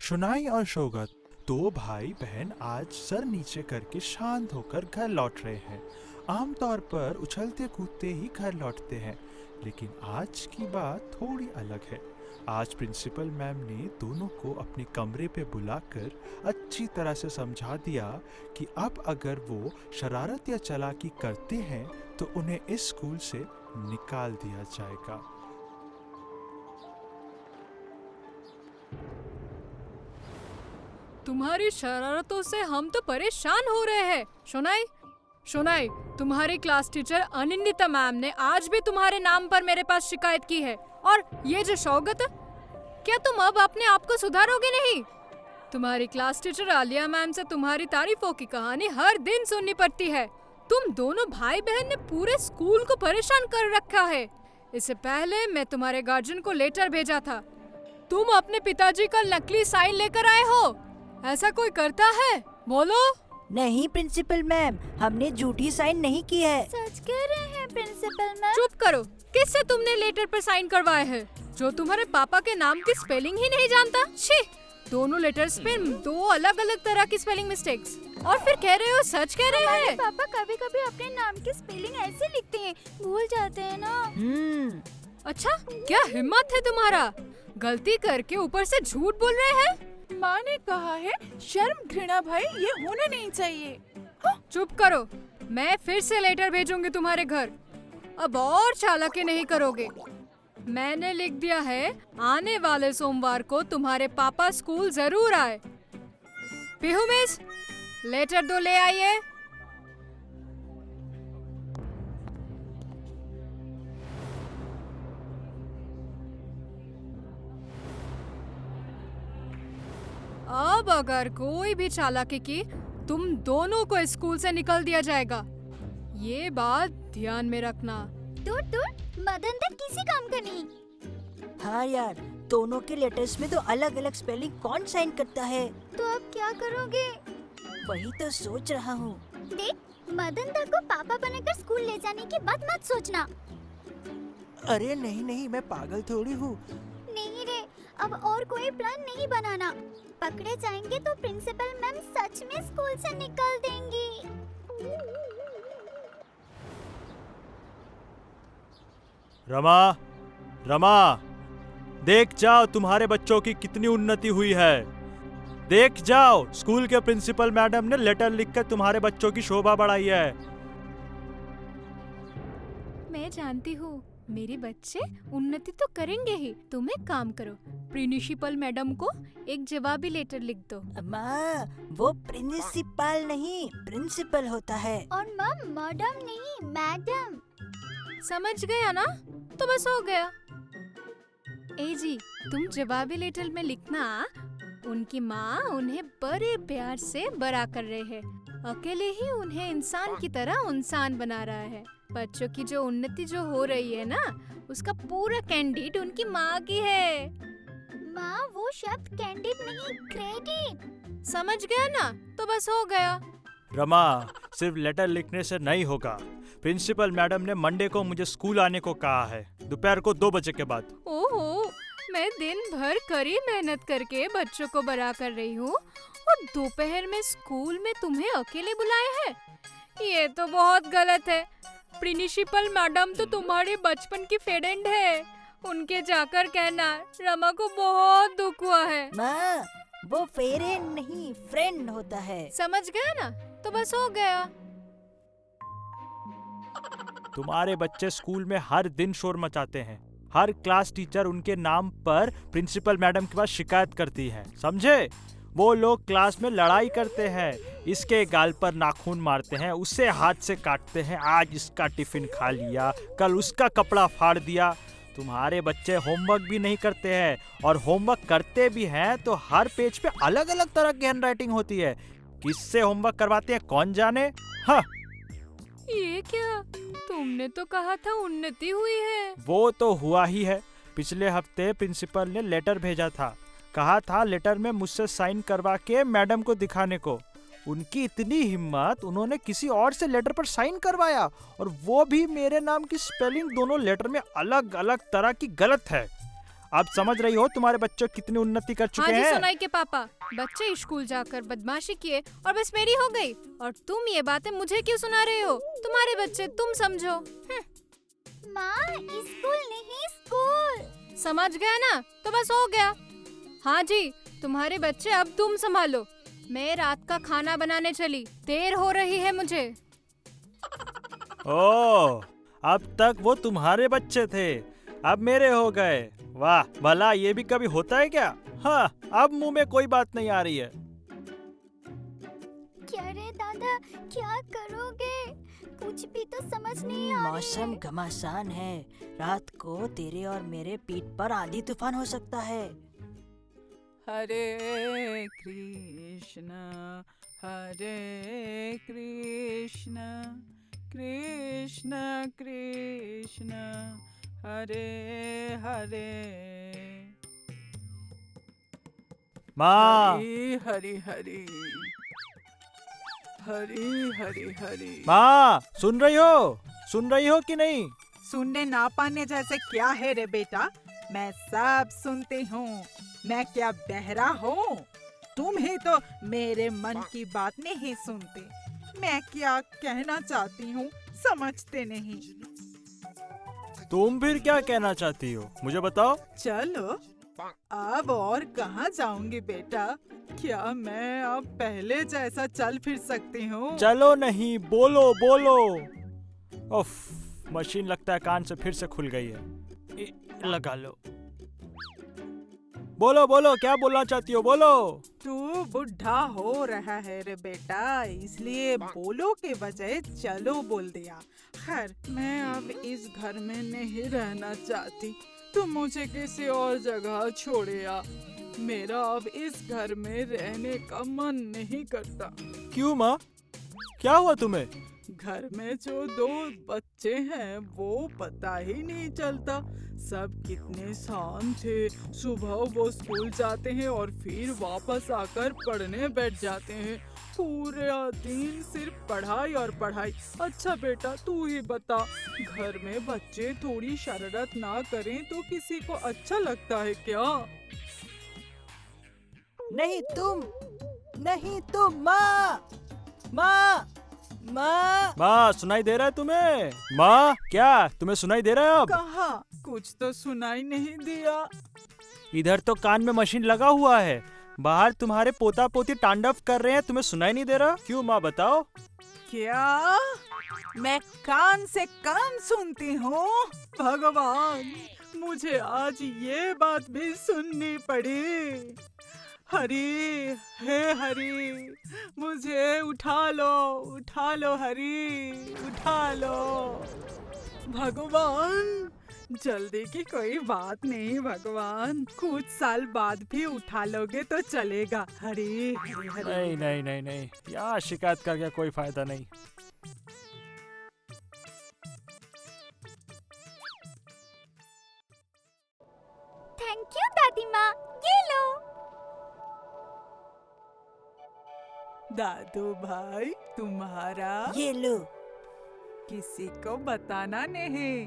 शुनाई और शौकत दो भाई बहन आज सर नीचे करके शांत होकर घर लौट रहे हैं। आमतौर पर उछलते कूदते ही घर लौटते हैं, लेकिन आज की बात थोड़ी अलग है। आज प्रिंसिपल मैम ने दोनों को अपने कमरे पे बुलाकर अच्छी तरह से समझा दिया कि अब अगर वो शरारत या चालाकी करते हैं तो उन्हें इस स्कूल से निकाल दिया जाएगा। तुम्हारी शरारतों से हम तो परेशान हो रहे हैं। शोनाई, तुम्हारी क्लास टीचर अनिंदिता मैम ने आज भी तुम्हारे नाम पर मेरे पास शिकायत की है। और ये जो शौकत, क्या तुम अब अपने आप को सुधारोगे नहीं? तुम्हारी क्लास टीचर आलिया मैम से तुम्हारी तारीफों की कहानी हर दिन सुननी पड़ती है। तुम दोनों भाई बहन ने पूरे स्कूल को परेशान कर रखा है। इससे पहले मैं तुम्हारे गार्जियन को लेटर भेजा था। तुम अपने पिताजी का नकली साइन लेकर आए हो। ऐसा कोई करता है? बोलो। नहीं प्रिंसिपल मैम, हमने झूठी साइन नहीं की है। सच कह रहे हैं प्रिंसिपल मैम। चुप करो। किससे तुमने लेटर पर साइन करवाए हैं, जो तुम्हारे पापा के नाम की स्पेलिंग ही नहीं जानता? छी! दोनों लेटर्स पे दो अलग अलग तरह की स्पेलिंग मिस्टेक्स, और फिर कह रहे हो सच कह रहे हैं। पापा कभी कभी अपने नाम की स्पेलिंग ऐसे लिखते हैं, भूल जाते हैं ना। अच्छा, क्या हिम्मत है तुम्हारा? गलती करके ऊपर से झूठ बोल रहे हैं। माँ ने कहा है शर्म घृणा भय ये होना नहीं चाहिए। चुप करो। मैं फिर से लेटर भेजूंगी तुम्हारे घर। अब और चालाकी नहीं करोगे। मैंने लिख दिया है, आने वाले सोमवार को तुम्हारे पापा स्कूल जरूर आए। पीहू मिस, लेटर दो ले आइए। अब अगर कोई भी चालाकी की, तुम दोनों को स्कूल से निकल दिया जाएगा। ये बात ध्यान में रखना। दूर मदन तक किसी काम का नहीं। हाँ यार, दोनों के लेटर्स में तो अलग अलग स्पेलिंग कौन साइन करता है? तो अब क्या करोगे? वही तो सोच रहा हूँ। देख, मदन तक को पापा बनाकर स्कूल ले जाने की बात मत सोचना। अरे नहीं, मैं पागल थोड़ी हूँ। नहीं रे, अब और कोई प्लान नहीं बनाना। पकड़े जाएंगे तो प्रिंसिपल मैम सच में स्कूल से निकाल देंगी। रमा, देख जाओ तुम्हारे बच्चों की कितनी उन्नति हुई है। देख जाओ, स्कूल के प्रिंसिपल मैडम ने लेटर लिखकर तुम्हारे बच्चों की शोभा बढ़ाई है। मैं जानती हूँ, मेरे बच्चे उन्नति तो करेंगे ही। तुम एक काम करो, प्रिंसिपल मैडम को एक जवाबी लेटर लिख दो। माँ, वो प्रिंसिपल नहीं, प्रिंसिपल होता है। और मैम मैडम नहीं, मैडम। समझ गया ना? तो बस हो गया। ए जी, तुम जवाबी लेटर में लिखना, उनकी माँ उन्हें बड़े प्यार से बड़ा कर रहे हैं। अकेले ही उन्हें इंसान की तरह इंसान बना रहा है। बच्चों की जो उन्नति जो हो रही है ना, उसका पूरा कैंडिडेट उनकी माँ की है। माँ, वो शब्द कैंडिड नहीं, क्रेडिट। समझ गया ना? तो बस हो गया। रमा, सिर्फ लेटर लिखने से नहीं होगा। प्रिंसिपल मैडम ने मंडे को मुझे स्कूल आने को कहा है, दोपहर को 2 बजे के बाद। ओहो, मैं दिन भर कड़ी मेहनत करके बच्चों को बड़ा कर रही हूँ, और दोपहर में स्कूल में तुम्हें अकेले बुलाए हैं? ये तो बहुत गलत है। प्रिंसिपल मैडम तो तुम्हारे बचपन की फ्रेंड है। उनके जाकर कहना, रमा को बहुत दुख हुआ है। माँ, वो फ्रेंड नहीं, फ्रेंड होता है। समझ गया ना? तो बस हो गया। तुम्हारे बच्चे स्कूल में हर दिन शोर मचाते हैं। हर क्लास टीचर उनके नाम पर प्रिंसिपल मैडम के पास शिकायत करती है, समझे? वो लोग क्लास में लड़ाई करते हैं, इसके गाल पर नाखून मारते हैं, उससे हाथ से काटते हैं। आज इसका टिफिन खा लिया, कल उसका कपड़ा फाड़ दिया। तुम्हारे बच्चे होमवर्क भी नहीं करते हैं, और होमवर्क करते भी हैं तो हर पेज पे अलग अलग तरह की हैंडराइटिंग होती है। किससे होमवर्क करवाते हैं कौन जाने। हाँ, ये क्या? तुमने तो कहा था उन्नति हुई है। वो तो हुआ ही है। पिछले हफ्ते प्रिंसिपल ने लेटर भेजा था, कहा था लेटर में मुझसे साइन करवा के मैडम को दिखाने को। उनकी इतनी हिम्मत, उन्होंने किसी और से लेटर पर साइन करवाया, और वो भी मेरे नाम की स्पेलिंग दोनों लेटर में अलग अलग तरह की गलत है। अब समझ रही हो तुम्हारे बच्चे कितनी उन्नति कर हाँ चुके जी हैं। सुनाई के पापा, बच्चे स्कूल जाकर बदमाशी किए और बस मेरी हो गई, और तुम ये बातें मुझे क्यों सुना रहे हो? तुम्हारे बच्चे तुम समझो। माँ स्कूल नहीं स्कूल। समझ गया ना, तो बस हो गया। हाँ जी, तुम्हारे बच्चे अब तुम संभालो। मैं रात का खाना बनाने चली, देर हो रही है मुझे। ओह, अब तक वो तुम्हारे बच्चे थे, अब मेरे हो गए। वाह, भला ये भी कभी होता है क्या? हाँ, अब मुंह में कोई बात नहीं आ रही है। क्या रे दादा, क्या करोगे? कुछ भी तो समझ नहीं आ रही मौसम है। घमासान है, रात को तेरे और मेरे पीठ पर आंधी तूफान हो सकता है। हरे कृष्णा कृष्ण कृष्ण हरे हरे माँ, हरि हरि हरि हरि हरि हरि। माँ, सुन रही हो कि नहीं? सुनने ना पाने जैसे क्या है रे बेटा? मैं सब सुनती हूँ। मैं क्या बहरा हूँ? तुम ही तो मेरे मन की बात नहीं सुनते। मैं क्या कहना चाहती हूँ समझते नहीं। तुम फिर क्या कहना चाहती हो, मुझे बताओ। चलो, अब और कहाँ जाऊंगी बेटा? क्या मैं अब पहले जैसा चल फिर सकती हूँ? चलो नहीं, बोलो बोलो। उफ, मशीन लगता है कान से फिर से खुल गई है। लगा लो। बोलो बोलो, क्या बोलना चाहती हो, बोलो। तू बुढ़ा हो रहा है रे बेटा, इसलिए बोलो के बजाय चलो बोल दिया। खैर, मैं अब इस घर में नहीं रहना चाहती। तुम मुझे किसी और जगह छोड़े आ। मेरा अब इस घर में रहने का मन नहीं करता। क्यों माँ, क्या हुआ तुम्हें? घर में जो 2 बच्चे हैं वो पता ही नहीं चलता। सब कितने शांत थे। सुबह वो स्कूल जाते हैं और फिर वापस आकर पढ़ने बैठ जाते हैं। पूरा दिन सिर्फ पढ़ाई और पढ़ाई। अच्छा बेटा, तू ही बता, घर में बच्चे थोड़ी शरारत ना करें तो किसी को अच्छा लगता है क्या? नहीं तुम, माँ, माँ, माँ। माँ, सुनाई दे रहा है तुम्हें? माँ, क्या तुम्हें सुनाई दे रहा है अब? कहाँ? कुछ तो सुनाई नहीं दिया। इधर तो कान में मशीन लगा हुआ है, बाहर तुम्हारे पोता पोती तांडव कर रहे हैं, तुम्हें सुनाई नहीं दे रहा? क्यों माँ, बताओ। क्या? मैं कान से कान सुनती हूँ? भगवान, मुझे आज ये बात भी सुननी पड़ी। हरी, हे हरी, मुझे उठा लो हरी, उठा लो। भगवान, जल्दी की कोई बात नहीं भगवान, कुछ साल बाद भी उठा लोगे तो चलेगा। हरी हरी हरी। नहीं नहीं नहीं नहीं, यहाँ शिकायत करके कोई फायदा नहीं। थैंक यू दादी माँ, ये लो। दादू भाई, तुम्हारा ये लो। किसी को बताना नहीं।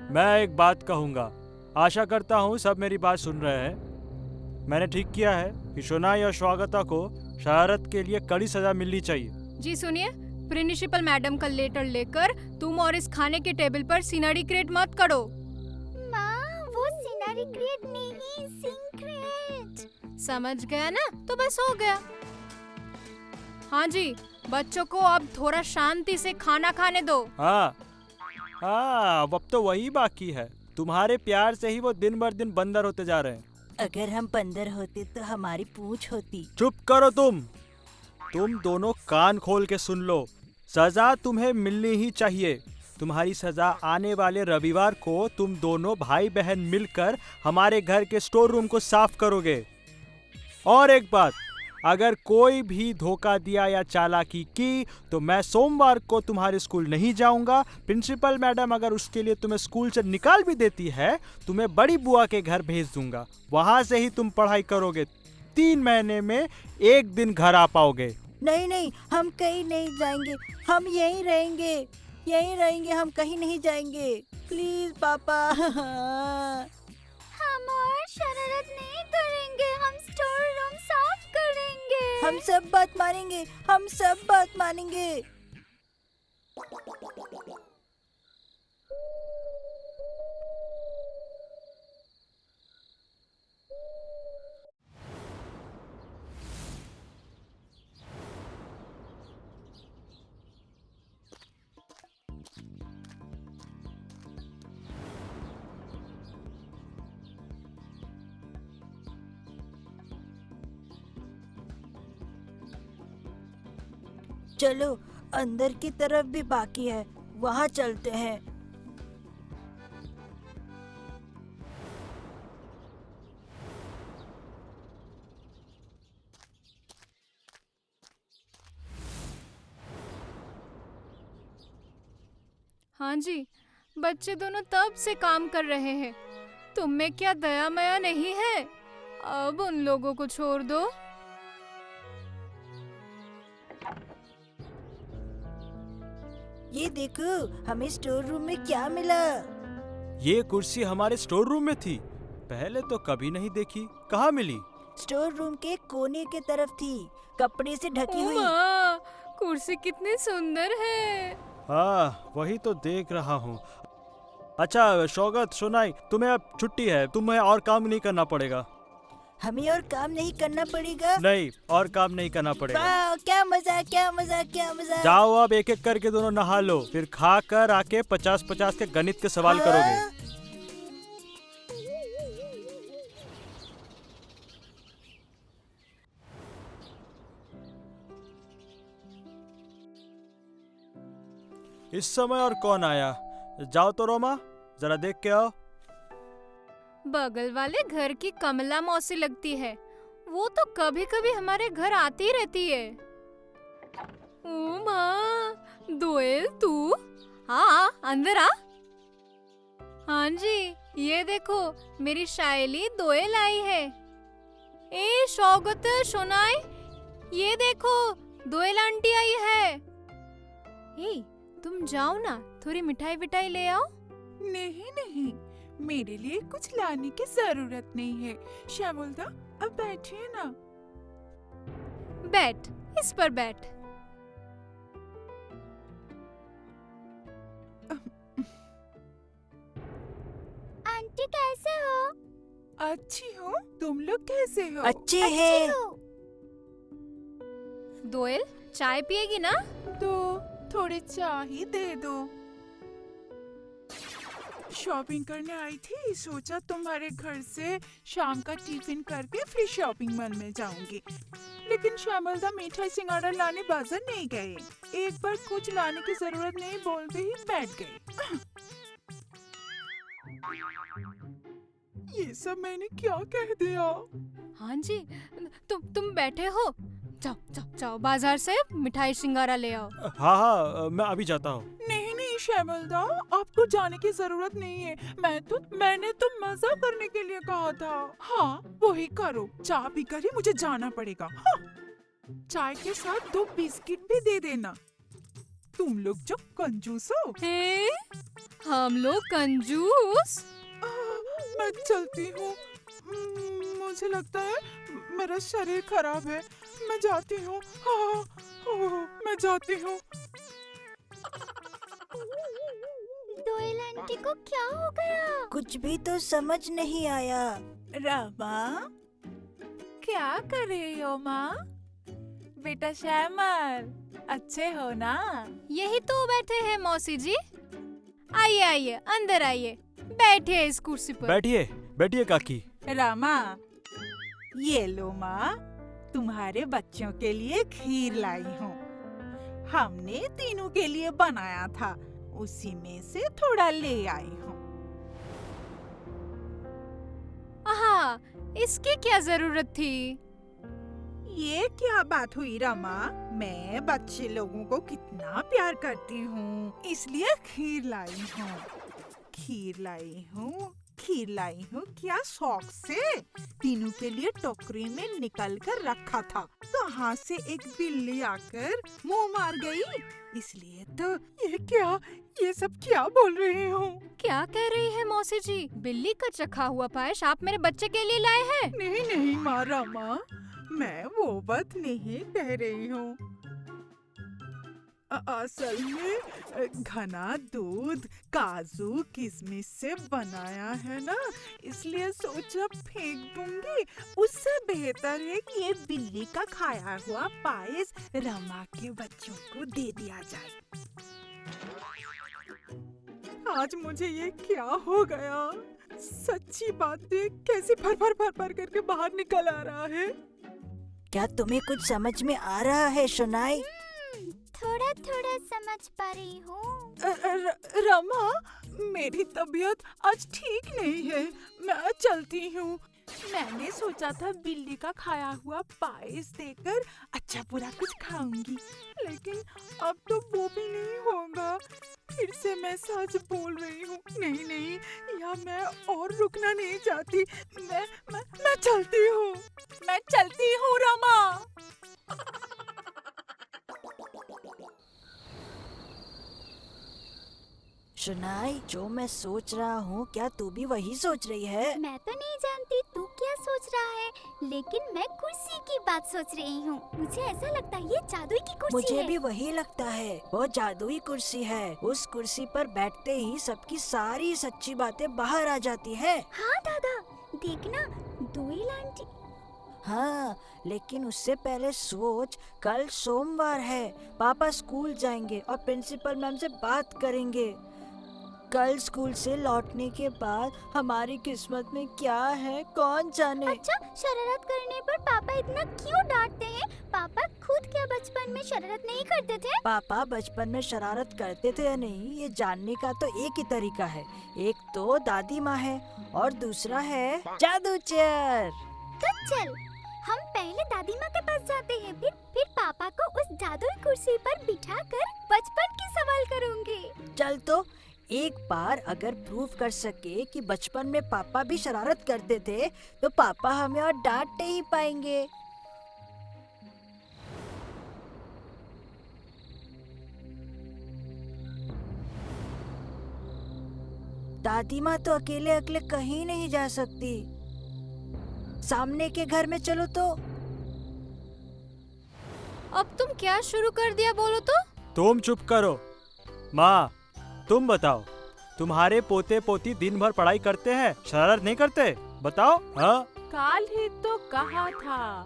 मैं एक बात कहूँगा, आशा करता हूँ सब मेरी बात सुन रहे हैं। मैंने ठीक किया है कि शोनाई और स्वागता को शरारत के लिए कड़ी सजा मिलनी चाहिए। जी सुनिए, प्रिंसिपल मैडम का लेटर लेकर तुम और इस खाने के टेबल पर सीनरी क्रिएट मत करो। माँ, वो सीनरी क्रिएट नहीं, सीक्रेट। समझ गया ना, तो बस हो गया। हाँ जी, बच्चों को अब थोड़ा शांति से खाना खाने दो। हाँ हाँ, अब तो वही बाकी है। तुम्हारे प्यार से ही वो दिन भर दिन बंदर होते जा रहे हैं। अगर हम बंदर होते तो हमारी पूंछ होती। चुप करो तुम दोनों कान खोल के सुन लो। सजा तुम्हें मिलनी ही चाहिए। तुम्हारी सजा आने वाले रविवार को तुम दोनों भाई बहन मिलकर हमारे घर के स्टोर रूम को साफ करोगे। और एक बात, अगर कोई भी धोखा दिया या चालाकी की तो मैं सोमवार को तुम्हारे स्कूल नहीं जाऊंगा। प्रिंसिपल मैडम अगर उसके लिए तुम्हें स्कूल से निकाल भी देती है, तुम्हें बड़ी बुआ के घर भेज दूंगा। वहां से ही तुम पढ़ाई करोगे। 3 महीने में 1 दिन घर आ पाओगे। नहीं नहीं, हम कहीं नहीं जाएंगे, हम यहीं रहेंगे, यहीं रहेंगे, हम कहीं नहीं जाएंगे। प्लीज पापा। हम और शरारत नहीं करेंगे, हम स्टोर रूम साफ करेंगे। हम सब बात मानेंगे, हम सब बात मानेंगे। चलो अंदर की तरफ भी बाकी है, वहाँ चलते हैं। हाँ जी, बच्चे दोनों तब से काम कर रहे हैं। तुम में क्या दया माया नहीं है? अब उन लोगों को छोड़ दो। ये देखो, हमें स्टोर रूम में क्या मिला। ये कुर्सी हमारे स्टोर रूम में थी, पहले तो कभी नहीं देखी। कहाँ मिली? स्टोर रूम के कोने के तरफ थी, कपड़े से ढकी ओ हुई। माँ, कुर्सी कितनी सुंदर है। हाँ, वही तो देख रहा हूँ। अच्छा शौकत, सुनाई, तुम्हें अब छुट्टी है, तुम्हें और काम नहीं करना पड़ेगा। हमें और काम नहीं करना पड़ेगा। नहीं, और काम नहीं करना पड़ेगा। वाह, क्या मजा, क्या मजा, क्या मजा। जाओ अब एक एक करके दोनों नहा लो, फिर खा कर आके 50-50 के गणित के सवाल करोगे। हाँ। इस समय और कौन आया? जाओ तो रोमा, जरा देख के आओ। बगल वाले घर की कमला मौसी लगती है। वो तो कभी कभी हमारे घर आती रहती है। ओ माँ, दोएल तू? हाँ, अंदर आ। हाँ जी, ये देखो, मेरी शायली दोएल आई है। ए शौकत, सोनाई, ये देखो, दोएल आंटी आई है। ए, तुम जाओ ना, थोड़ी मिठाई विठाई ले आओ। नहीं नहीं, मेरे लिए कुछ लाने की जरूरत नहीं है। श्यामलदा, अब बैठिए ना। बैठ, इस पर बैठ। आंटी कैसे हो? अच्छी हो, तुम लोग कैसे हो? अच्छे हैं। हो। दोएल, चाय पिएगी ना? तो थोड़ी चाय ही दे दो। शॉपिंग करने आई थी, सोचा तुम्हारे घर से शाम का टिफिन करके फिर शॉपिंग मॉल में जाऊंगी। लेकिन श्यामलदा मिठाई सिंगाड़ा लाने बाजार नहीं गए। एक बार कुछ लाने की जरूरत नहीं बोलते ही बैठ गए। ये सब मैंने क्या कह दिया? हाँ जी, तुम बैठे हो। जाओ जाओ जाओ, बाजार से मिठाई सिंगारा ले आओ। हाँ हाँ, मैं अभी जाता हूँ। नहीं नहीं श्यामलदा, आपको जाने की जरूरत नहीं है। मैंने तो मजा करने के लिए कहा था। हाँ, वही करो। चाय पीकर ही मुझे जाना पड़ेगा। हाँ। चाय के साथ 2 बिस्किट भी दे देना। तुम लोग जो कंजूस हो। हैं? हम लोग कंजूस? मैं चलती हूँ। मुझे लगता है मेरा शरीर खराब है। मैं जाती हूँ। हाँ, मैं जाती हूँ। दोएल आंटी को क्या हो गया? कुछ भी तो समझ नहीं आया। रामा, क्या कर रही हो माँ? बेटा श्यामल, अच्छे हो ना? यही तो बैठे हैं मौसी जी। आइए आइए, अंदर आइए, बैठिए इस कुर्सी पर। बैठिए बैठिए काकी। रामा, ये लो माँ, तुम्हारे बच्चों के लिए खीर लाई हूँ। हमने तीनों के लिए बनाया था, उसी में से थोड़ा ले आई हूँ। हाँ, इसकी क्या जरूरत थी? ये क्या बात हुई रमा? मैं बच्चे लोगों को कितना प्यार करती हूँ, इसलिए खीर लाई हूँ। खीर लाई हूँ क्या शौक से? तीनों के लिए टोकरी में निकल कर रखा था, कहाँ से एक बिल्ली आकर मुंह मार गई, इसलिए तो। ये सब क्या बोल रही हूँ? क्या कह रही है मौसी जी? बिल्ली का चखा हुआ पायस आप मेरे बच्चे के लिए लाए हैं? नहीं माँ रमा, मैं वो बात नहीं कह रही हूँ। असल में घना दूध काजू किशमिश से बनाया है ना, इसलिए सोचा फेंक दूंगी। उससे बेहतर है कि ये बिल्ली का खाया हुआ पायस रमा के बच्चों को दे दिया जाए। आज मुझे ये क्या हो गया? सच्ची बातें कैसे फर करके बाहर निकल आ रहा है। क्या तुम्हें कुछ समझ में आ रहा है शोनाई? थोड़ा थोड़ा समझ पा रही हूँ। रमा, मेरी तबीयत आज ठीक नहीं है, मैं चलती हूँ। मैंने सोचा था बिल्ली का खाया हुआ पायस देकर अच्छा बुरा कुछ खाऊंगी, लेकिन अब तो वो भी नहीं होगा। फिर से मैं सच बोल रही हूँ। नहीं, यहाँ मैं और रुकना नहीं चाहती। मैं चलती हूँ रमा। शोनाई, जो मैं सोच रहा हूँ क्या तू भी वही सोच रही है? मैं तो नहीं जानती तू क्या सोच रहा है, लेकिन मैं कुर्सी की बात सोच रही हूँ। मुझे ऐसा लगता है ये जादुई की कुर्सी मुझे है। भी वही लगता है, वो जादुई कुर्सी है। उस कुर्सी पर बैठते ही सबकी सारी सच्ची बातें बाहर आ जाती है। हाँ दादा, देखना दोईल आंटी। हाँ, लेकिन उससे पहले सोच, कल सोमवार है, पापा स्कूल जाएंगे और प्रिंसिपल मैम से बात करेंगे। कल स्कूल से लौटने के बाद हमारी किस्मत में क्या है कौन जाने। अच्छा, शरारत करने पर पापा इतना क्यों डांटते हैं? पापा खुद क्या बचपन में शरारत नहीं करते थे? पापा बचपन में शरारत करते थे या नहीं, ये जानने का तो एक ही तरीका है। एक तो दादी माँ है और दूसरा है जादू चेयर। तो चल, हम पहले दादी माँ के पास जाते हैं, फिर पापा को उस जादुई कुर्सी पर बिठाकर बचपन की सवाल करूँगी। चल, तो एक बार अगर प्रूव कर सके कि बचपन में पापा भी शरारत करते थे, तो पापा हमें और डांट नहीं पाएंगे। दादी माँ तो अकेले अकेले कहीं नहीं जा सकती। सामने के घर में चलो तो। अब तुम क्या शुरू कर दिया बोलो तो? तुम चुप करो। माँ, तुम बताओ, तुम्हारे पोते पोती दिन भर पढ़ाई करते हैं, शरारत नहीं करते? बताओ। हाँ, कल ही तो कहा था,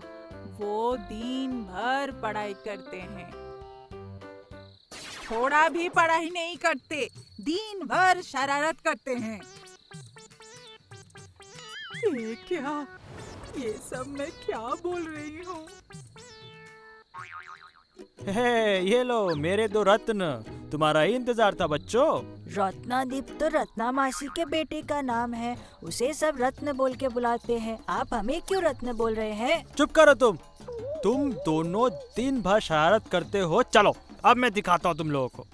वो दिन भर पढ़ाई करते हैं। थोड़ा भी पढ़ाई नहीं करते, दिन भर शरारत करते हैं। ये सब मैं क्या बोल रही हूँ? ये लो मेरे दो रत्न, तुम्हारा ही इंतजार था बच्चों। रत्नादीप तो रत्ना मासी के बेटे का नाम है, उसे सब रत्न बोल के बुलाते हैं। आप हमें क्यों रत्न बोल रहे हैं? चुप करो तुम दोनों दिन भर शरारत करते हो। चलो अब मैं दिखाता हूँ तुम लोगों को।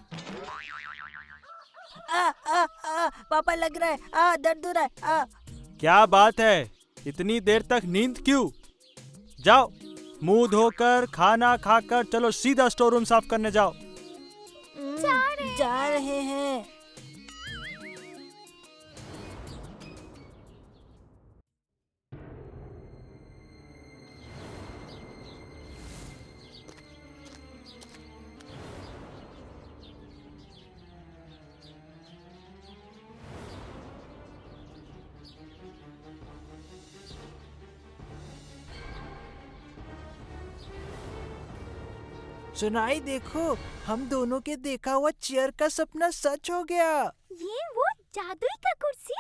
पापा लग रहा है, दर्द हो रहा है। क्या बात है, इतनी देर तक नींद क्यों? जाओ, मुंह धोकर खाना खाकर चलो सीधा स्टोर रूम साफ करने जाओ। जा रहे हैं। सुनाई, देखो, हम दोनों के देखा हुआ चेयर का सपना सच हो गया। ये वो जादुई का कुर्सी?